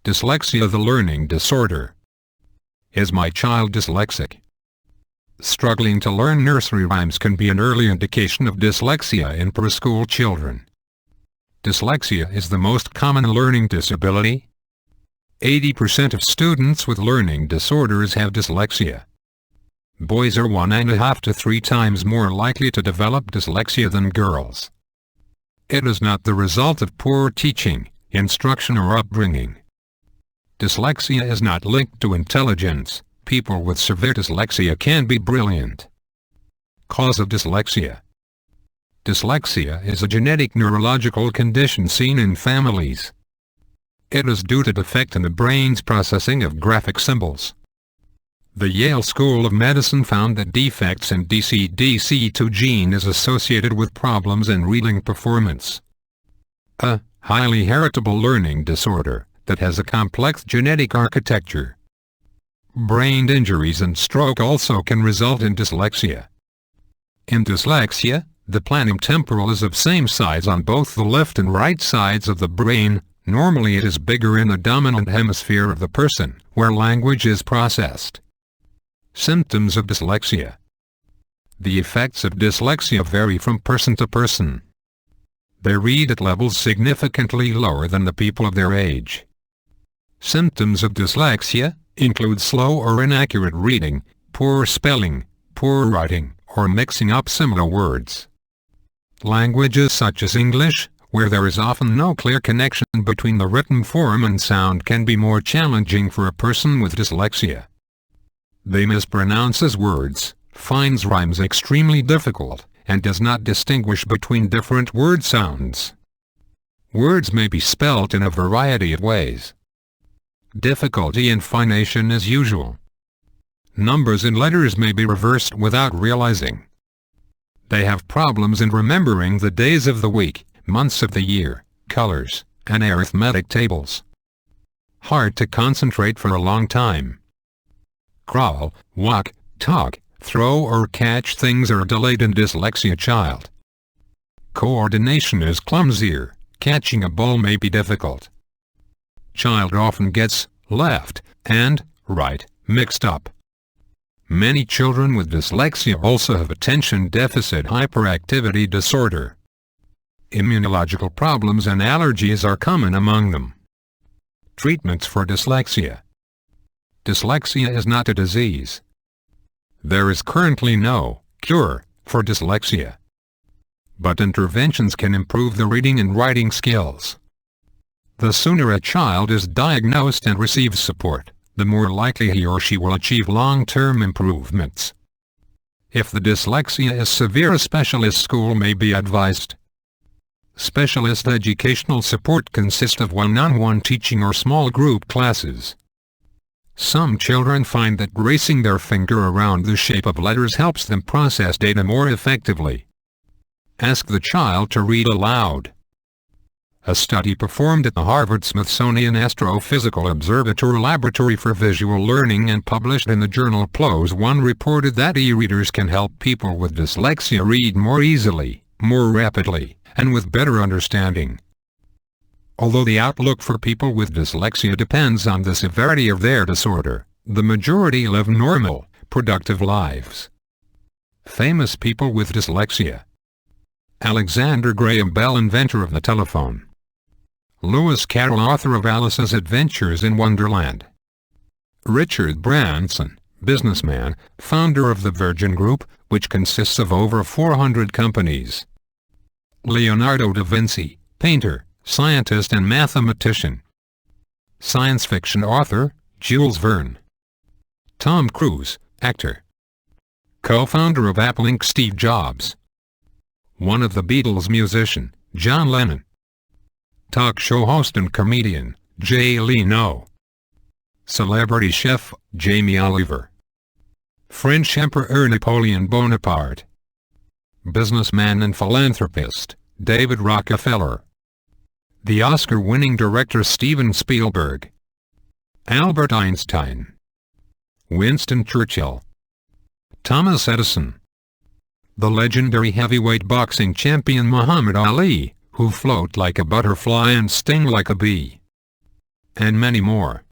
Dyslexia, the learning disorder. Is my child dyslexic? Struggling to learn nursery rhymes can be an early indication of dyslexia in preschool children. Dyslexia is the most common learning disability. 80% of students with learning disorders have dyslexia. Boys are 1.5 to 3 times more likely to develop dyslexia than girls. It is not the result of poor teaching, instruction or upbringing. Dyslexia is not linked to intelligence. People with severe dyslexia can be brilliant. Cause of dyslexia. Dyslexia is a genetic neurological condition seen in families. It is due to defect in the brain's processing of graphic symbols. The Yale School of Medicine found that defects in DCDC2 gene is associated with problems in reading performance. A highly heritable learning disorder that has a complex genetic architecture. Brain injuries and stroke also can result in dyslexia. In dyslexia, the plantar temporal is of same size on both the left and right sides of the brain. Normally it is bigger in the dominant hemisphere of the person, where language is processed. Symptoms of dyslexia. The effects of dyslexia vary from person to person. They read at levels significantly lower than the people of their age. Symptoms of dyslexia include slow or inaccurate reading, poor spelling, poor writing, or mixing up similar words. Languages such as English, where there is often no clear connection between the written form and sound, can be more challenging for a person with dyslexia. They mispronounces words, finds rhymes extremely difficult, and does not distinguish between different word sounds. Words may be spelt in a variety of ways. Difficulty in phonation is usual. Numbers and letters may be reversed without realizing. They have problems in remembering the days of the week, months of the year, colors, and arithmetic tables. Hard to concentrate for a long time. Crawl, walk, talk, throw or catch things are delayed in dyslexia child. Coordination is clumsier. Catching a ball may be difficult. Child often gets left and right mixed up. Many children with dyslexia also have attention deficit hyperactivity disorder. Immunological problems and allergies are common among them. Treatments for dyslexia. Dyslexia is not a disease. There is currently no cure for dyslexia. But interventions can improve the reading and writing skills. The sooner a child is diagnosed and receives support, the more likely he or she will achieve long-term improvements. If the dyslexia is severe, a specialist school may be advised. Specialist educational support consists of one-on-one teaching or small group classes. Some children find that racing their finger around the shape of letters helps them process data more effectively. Ask the child to read aloud. A study performed at the Harvard-Smithsonian Astrophysical Observatory Laboratory for Visual Learning and published in the journal PLOS I reported that e-readers can help people with dyslexia read more easily, more rapidly, and with better understanding. Although the outlook for people with dyslexia depends on the severity of their disorder, the majority live normal, productive lives. Famous people with dyslexia. Alexander Graham Bell, inventor of the telephone. Lewis Carroll, author of Alice's Adventures in Wonderland. Richard Branson, businessman, founder of the Virgin Group, which consists of over 400 companies. Leonardo da Vinci, painter, scientist and mathematician. Science fiction author, Jules Verne. Tom Cruise, actor. Co-founder of Apple Inc., Steve Jobs. One of the Beatles' musician, John Lennon. Talk show host and comedian, Jay Leno. Celebrity chef, Jamie Oliver. French Emperor Napoleon Bonaparte. Businessman and philanthropist, David Rockefeller. The Oscar-winning director Steven Spielberg. Albert Einstein. Winston Churchill. Thomas Edison. The legendary heavyweight boxing champion Muhammad Ali, who float like a butterfly and sting like a bee. and many more.